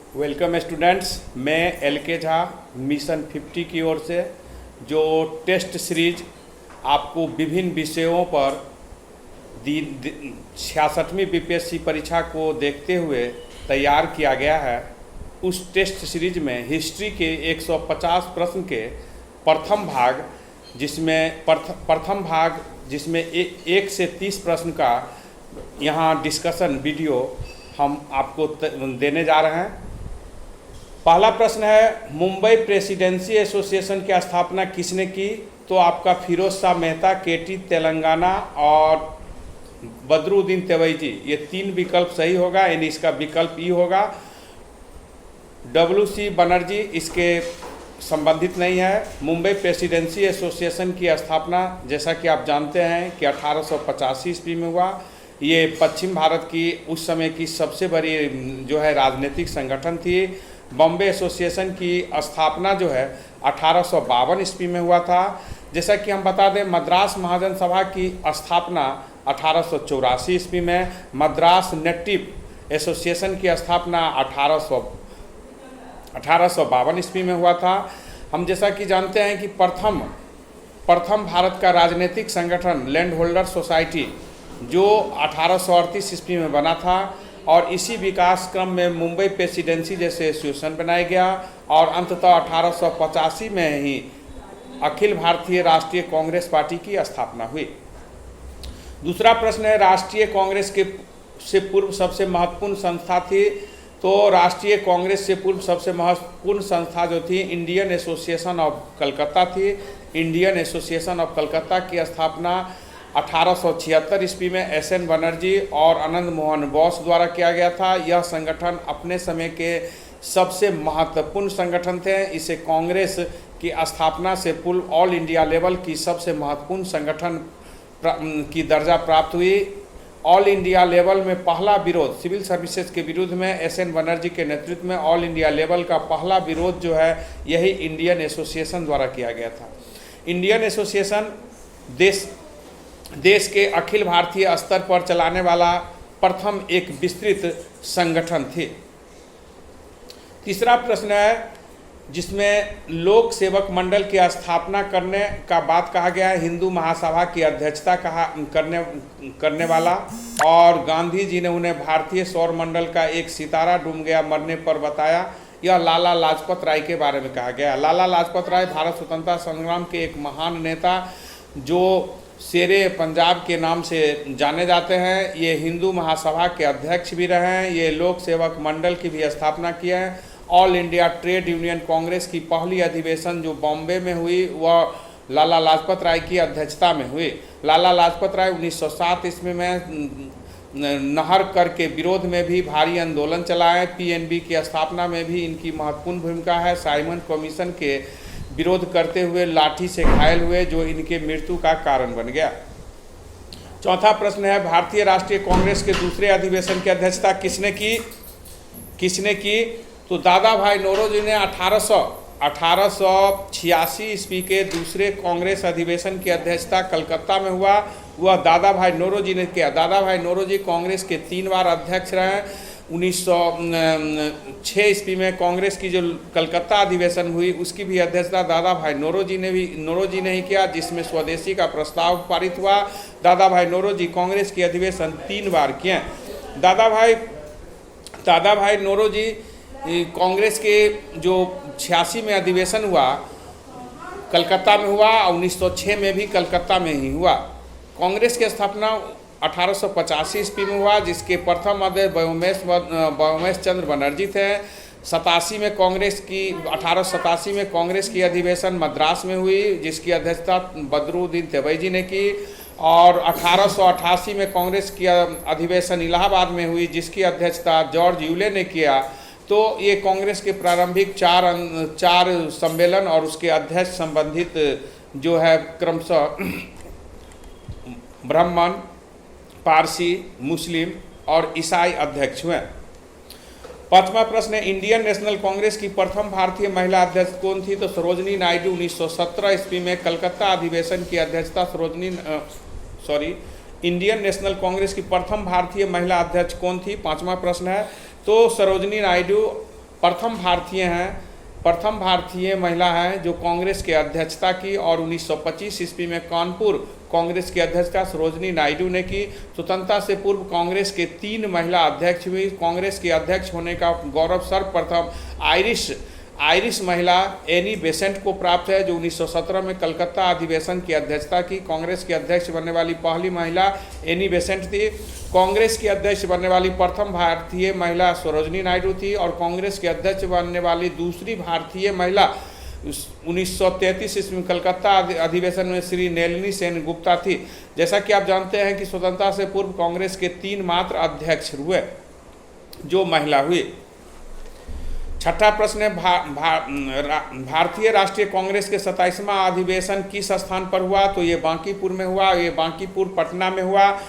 Welcome students, मैं L के Jha mission 50 की ओर से जो टेस्ट सीरीज आपको विभिन्न विषयों पर 66वीं बीपीएससी परीक्षा को देखते हुए तैयार किया गया है। उस टेस्ट सीरीज में हिस्ट्री के 150 प्रश्न के प्रथम भाग जिसमें 1 से 30 प्रश्न का यहाँ डिस्कशन वीडियो हम आपको देने जा रहे हैं। पहला प्रश्न है, मुंबई प्रेसिडेंसी एसोसिएशन की स्थापना किसने की? तो आपका फिरोज शाह मेहता, केटी तेलंगाना और बदरुद्दीन तैयबजी, ये 3 विकल्प सही होगा, यानी इसका विकल्प ई होगा। WC बनर्जी इसके संबंधित नहीं है। मुंबई प्रेसिडेंसी एसोसिएशन की स्थापना जैसा कि आप जानते हैं कि 1885 ईस्वी में हुआ। ये पश्चिम भारत की उस समय की सबसे बड़ी जो है राजनीतिक संगठन थी। बॉम्बे एसोसिएशन की स्थापना जो है 1852 ईस्वी में हुआ था। जैसा कि हम बता दें, मद्रास महाजन सभा की स्थापना 1884 ईस्वी में, मद्रास नेटिव एसोसिएशन की स्थापना 1852 ईस्वी में हुआ था। हम जैसा कि जानते हैं कि प्रथम भारत का राजनीतिक संगठन लैंड होल्डर सोसाइटी जो 1838 ईस्वी में बना था, और इसी विकास क्रम में मुंबई प्रेसिडेंसी जैसे एसोसिएशन बनाया गया और अंततः 1885 में ही अखिल भारतीय राष्ट्रीय कांग्रेस पार्टी की स्थापना हुई। दूसरा प्रश्न है, राष्ट्रीय कांग्रेस से पूर्व सबसे महत्वपूर्ण संस्था थी? तो राष्ट्रीय कांग्रेस से पूर्व सबसे महत्वपूर्ण संस्था जो थी इंडियन एसोसिएशन ऑफ कलकत्ता थी। इंडियन एसोसिएशन ऑफ कलकत्ता की स्थापना 1876 ईस्वी में SN बनर्जी और आनंद मोहन बोस द्वारा किया गया था। यह संगठन अपने समय के सबसे महत्वपूर्ण संगठन थे। इसे कांग्रेस की स्थापना से पूर्व ऑल इंडिया लेवल की सबसे महत्वपूर्ण संगठन की दर्जा प्राप्त हुई। ऑल इंडिया लेवल में पहला विरोध सिविल सर्विसेज के विरुद्ध में SN बनर्जी के नेतृत्व में ऑल इंडिया लेवल का पहला विरोध जो है यही इंडियन एसोसिएशन द्वारा किया गया था। इंडियन एसोसिएशन देश के अखिल भारतीय स्तर पर चलाने वाला प्रथम एक विस्तृत संगठन थे। तीसरा प्रश्न है, जिसमें लोक सेवक मंडल की स्थापना करने का बात कहा गया है। हिंदू महासभा की अध्यक्षता करने वाला, और गांधी जी ने उन्हें भारतीय सौर मंडल का एक सितारा डूब गया मरने पर बताया। यह लाला लाजपत राय के बारे में कहा गया। लाला लाजपत राय भारत स्वतंत्रता संग्राम के एक महान नेता जो शेरे पंजाब के नाम से जाने जाते हैं। ये हिंदू महासभा के अध्यक्ष भी रहे हैं। ये लोक सेवक मंडल की भी स्थापना किए हैं। All India trade union Congress की पहली अधिवेशन जो बॉम्बे में हुई वह लाला लाजपत राय की अध्यक्षता में हुई। लाला लाजपत राय 1907 ईस्वी में नहर कर के विरोध में भी भारी आंदोलन चलाए। PNB की स्थापना में भी इनकी महत्वपूर्ण भूमिका है। साइमन कमीशन के विरोध करते हुए लाठी से घायल हुए जो इनके मृत्यु का कारण बन गया। चौथा प्रश्न है, भारतीय राष्ट्रीय कांग्रेस के दूसरे अधिवेशन की अध्यक्षता किसने की? तो दादा भाई नौरोजी ने 1886 ईस्वी के दूसरे कांग्रेस अधिवेशन की अध्यक्षता कलकत्ता में हुआ। वह दादा भाई नौरोजी ने किया। दादा भाई नौरोजी कांग्रेस के 3 बार अध्यक्ष रहे। 1906 ईस्वी में कांग्रेस की जो कलकत्ता अधिवेशन हुई उसकी भी अध्यक्षता दादा भाई नौरोजी ने ही किया, जिसमें स्वदेशी का प्रस्ताव पारित हुआ। दादा भाई नौरोजी कांग्रेस की अधिवेशन 3 बार किए। दादा भाई नौरोजी कांग्रेस के जो 86 में अधिवेशन हुआ कलकत्ता में हुआ, 1906 में भी कलकत्ता में ही हुआ। कांग्रेस की स्थापना 1885 ईस्वी में हुआ, जिसके प्रथम अध्यक्ष बयोमेश चंद्र बनर्जी थे। 1887 में कांग्रेस की अधिवेशन मद्रास में हुई, जिसकी अध्यक्षता बदरुद्दीन तैयबजी ने की। और 1888 में कांग्रेस की अधिवेशन इलाहाबाद में हुई, जिसकी अध्यक्षता जॉर्ज यूले ने किया। तो ये कांग्रेस के प्रारंभिक चार सम्मेलन और उसके अध्यक्ष संबंधित जो है क्रमशः ब्राह्मण, पारसी, मुस्लिम और ईसाई अध्यक्ष हुए। पांचवा प्रश्न है, इंडियन नेशनल कांग्रेस की प्रथम भारतीय महिला अध्यक्ष कौन थी? तो सरोजनी नायडू 1917 ईस्वी में कलकत्ता अधिवेशन की अध्यक्षता इंडियन नेशनल कांग्रेस की प्रथम भारतीय महिला अध्यक्ष कौन थी? पांचवा प्रश्न है। तो सरोजनी नायडू प्रथम भारतीय महिला हैं जो कांग्रेस के अध्यक्षता की, और 1925 ईस्वी में कानपुर कांग्रेस की अध्यक्षता सरोजनी नायडू ने की। स्वतंत्रता से पूर्व कांग्रेस के 3 महिला अध्यक्ष हुई। कांग्रेस के अध्यक्ष होने का गौरव सर्वप्रथम आयरिश महिला एनी बेसेंट को प्राप्त है, जो 1917 में कलकत्ता अधिवेशन की अध्यक्षता की। कांग्रेस के अध्यक्ष बनने वाली पहली महिला एनी बेसेंट थी। कांग्रेस की अध्यक्ष बनने वाली प्रथम भारतीय महिला सरोजनी नायडू थी, और कांग्रेस के अध्यक्ष बनने वाली दूसरी भारतीय महिला 1933 ईस्वी में कलकत्ता अधिवेशन में श्री नलिनी सेन गुप्ता थी। जैसा कि आप जानते हैं कि स्वतंत्रता से पूर्व कांग्रेस के 3 मात्र अध्यक्ष हुए जो महिला हुई। छठा प्रश्न है, भारतीय राष्ट्रीय कांग्रेस के 27वां अधिवेशन किस स्थान पर हुआ? तो ये बांकीपुर में हुआ। ये बांकीपुर पटना में हुआ।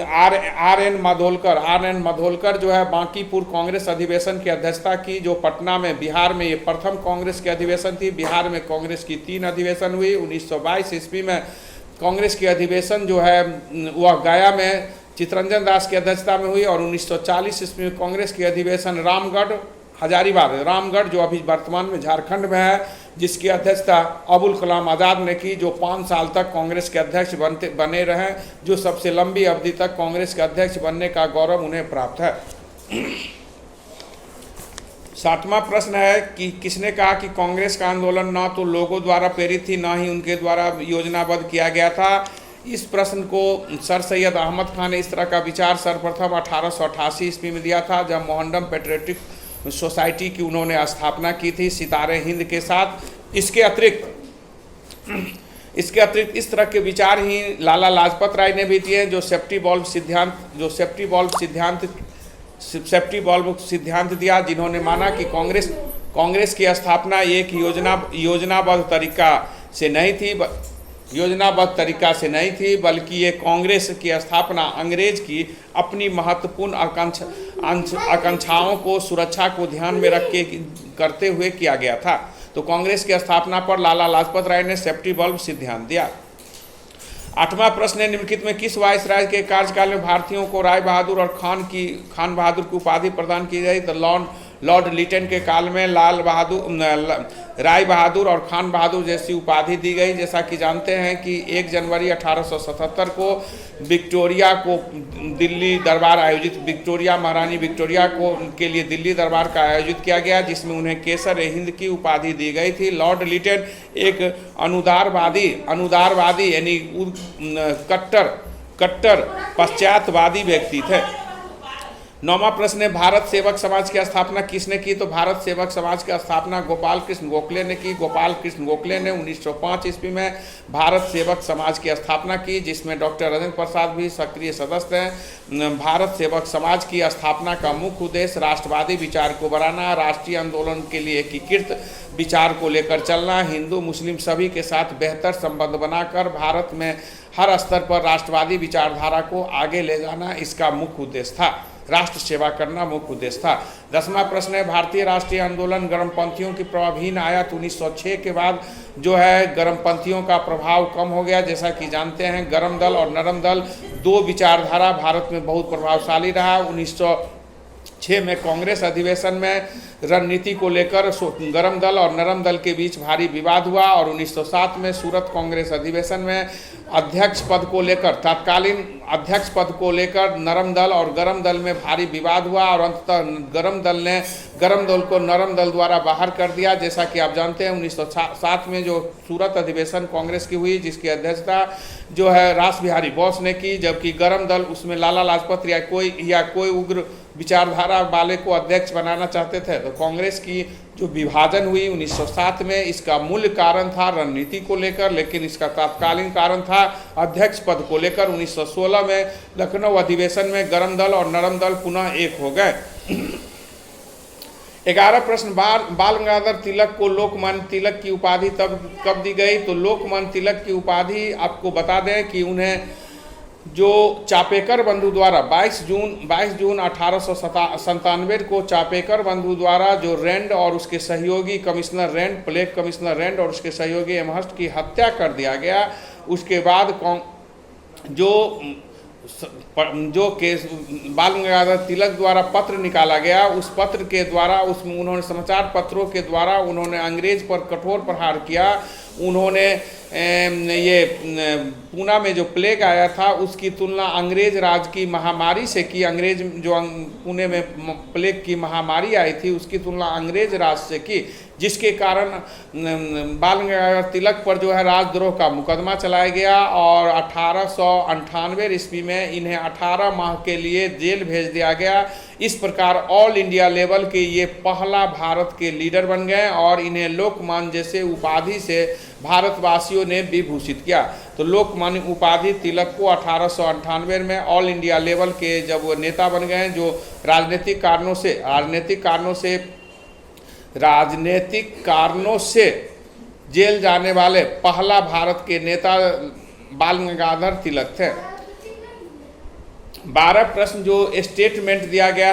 आर एन माधोलकर जो है बांकीपुर कांग्रेस अधिवेशन की अध्यक्षता की, जो पटना में बिहार में ये प्रथम कांग्रेस की अधिवेशन थी। बिहार में कांग्रेस की 3 अधिवेशन हुई। 1922 ईस्वी में कांग्रेस की अधिवेशन जो है वह गया में चित्तरंजन दास की अध्यक्षता में हुई, और 1940 ईस्वी में कांग्रेस की अधिवेशन रामगढ़ जो अभी वर्तमान में झारखंड में है, जिसकी अध्यक्षता अबुल कलाम आज़ाद ने की, जो 5 साल तक कांग्रेस के अध्यक्ष बने रहे, जो सबसे लंबी अवधि तक कांग्रेस के अध्यक्ष बनने का गौरव उन्हें प्राप्त है। 7वां प्रश्न है कि किसने कहा कि कांग्रेस का आंदोलन न तो लोगों द्वारा प्रेरित थी, न ही उनके द्वारा योजनाबद्ध किया गया था। इस प्रश्न को सर सैयद अहमद खान ने इस तरह का विचार सर्वप्रथम 1888 ईस्वी में दिया था, जब मोहनडम पेट्रियोटिक सोसाइटी की उन्होंने स्थापना की थी सितारे हिंद के साथ। इसके अतिरिक्त इस तरह के विचार ही लाला लाजपत राय ने भी दिए, जो सेफ्टी बल्ब सिद्धांत दिया, जिन्होंने माना कि कांग्रेस की स्थापना एक योजनाबद्ध तरीका से नहीं थी, बल्कि ये कांग्रेस की स्थापना अंग्रेज की अपनी महत्वपूर्ण आकांक्षाओं को सुरक्षा को ध्यान में रख के करते हुए किया गया था। तो कांग्रेस की स्थापना पर लाला लाजपत राय ने सेफ्टी बल्ब सिद्धांत दिया। 8वां प्रश्न है, निम्नलिखित में किस वायसराय के कार्यकाल में भारतीयों को राय बहादुर और खान बहादुर की उपाधि प्रदान की गई? तो लॉर्ड लिटन के काल में राय बहादुर और खान बहादुर जैसी उपाधि दी गई। जैसा कि जानते हैं कि 1 जनवरी 1877 को विक्टोरिया को दिल्ली दरबार आयोजित महारानी विक्टोरिया के लिए दिल्ली दरबार का आयोजित किया गया, जिसमें उन्हें केसर हिंद की उपाधि दी गई थी। लॉर्ड लिटन एक अनुदारवादी यानी कट्टर पश्चातवादी व्यक्ति थे। 9वां प्रश्न है, भारत सेवक समाज की स्थापना किसने की? तो भारत सेवक समाज की स्थापना गोपाल कृष्ण गोखले ने की। गोपाल कृष्ण गोखले ने 1905 ईस्वी में भारत सेवक समाज की स्थापना की, जिसमें डॉक्टर राजेंद्र प्रसाद भी सक्रिय सदस्य हैं। भारत सेवक समाज की स्थापना का मुख्य उद्देश्य राष्ट्रवादी विचार को बढ़ाना, राष्ट्रीय आंदोलन के लिए एकीकृत विचार को लेकर चलना, हिंदू मुस्लिम सभी के साथ बेहतर संबंध बनाकर भारत में हर स्तर पर राष्ट्रवादी विचारधारा को आगे ले जाना इसका मुख्य उद्देश्य था। राष्ट्र सेवा करना मुख्य उद्देश्य था। 10वां प्रश्न है, भारतीय राष्ट्रीय आंदोलन गर्मपंथियों की प्रभावहीन आया तो 1906 के बाद जो है गर्मपंथियों का प्रभाव कम हो गया। जैसा कि जानते हैं गर्म दल और नरम दल 2 विचारधारा भारत में बहुत प्रभावशाली रहा। 1906 में कांग्रेस अधिवेशन में रणनीति को लेकर गर्म दल और नरम दल के बीच भारी विवाद हुआ, और 1907 में सूरत कांग्रेस अधिवेशन में तत्कालीन अध्यक्ष पद को लेकर नरम दल और गर्म दल में भारी विवाद हुआ, और अंततः गर्म दल ने गर्म दल को नरम दल द्वारा बाहर कर दिया। जैसा कि आप जानते हैं 1907 में जो सूरत अधिवेशन कांग्रेस की हुई, जिसकी अध्यक्षता जो है रास बिहारी बोस ने की, जबकि गर्म दल उसमें लाला लाजपत या कोई उग्र विचारधारा वाले को अध्यक्ष बनाना चाहते थे। तो कांग्रेस की जो विभाजन हुई 1907 में, इसका मूल कारण था रणनीति को लेकर, लेकिन इसका तत्कालीन कारण था अध्यक्ष पद को लेकर। 1916 में लखनऊ अधिवेशन में गर्म दल और नरम दल पुनः एक हो गए। 11 प्रश्न, बाल गंगाधर तिलक को लोकमान्य तिलक की उपाधि कब दी गई? तो लोकमान्य तिलक की उपाधि आपको बता दें कि उन्हें जो चापेकर बंधु द्वारा 22 जून 1897 को चापेकर बंधु द्वारा जो रैंड और उसके सहयोगी commissioner Rand, plague commissioner Rand और उसके सहयोगी एमहर्स्ट की हत्या कर दिया गया। उसके बाद जो जो केस बाल गंगाधर तिलक द्वारा पत्र निकाला गया, उस पत्र के द्वारा उसमें उन्होंने समाचार पत्रों के द्वारा उन्होंने अंग्रेज पर कठोर प्रहार किया। उन्होंने ये पूना में जो प्लेग आया था उसकी तुलना अंग्रेज राज की महामारी से की। अंग्रेज जो पुणे में प्लेग की महामारी आई थी उसकी तुलना अंग्रेज राज से की, जिसके कारण बाल गंगाधर तिलक पर जो है राजद्रोह का मुकदमा चलाया गया और 1898 ईस्वी में इन्हें 18 माह के लिए जेल भेज दिया गया। इस प्रकार ऑल इंडिया लेवल के ये पहला भारत के लीडर बन गए और इन्हें लोकमान्य जैसे उपाधि से भारतवासियों ने विभूषित किया। तो लोकमान्य उपाधि तिलक को 1898 में ऑल इंडिया लेवल के जब वो नेता बन गए, जो राजनीतिक कारणों से जेल जाने वाले पहला भारत के नेता बाल गंगाधर तिलक थे। 12 प्रश्न जो स्टेटमेंट दिया गया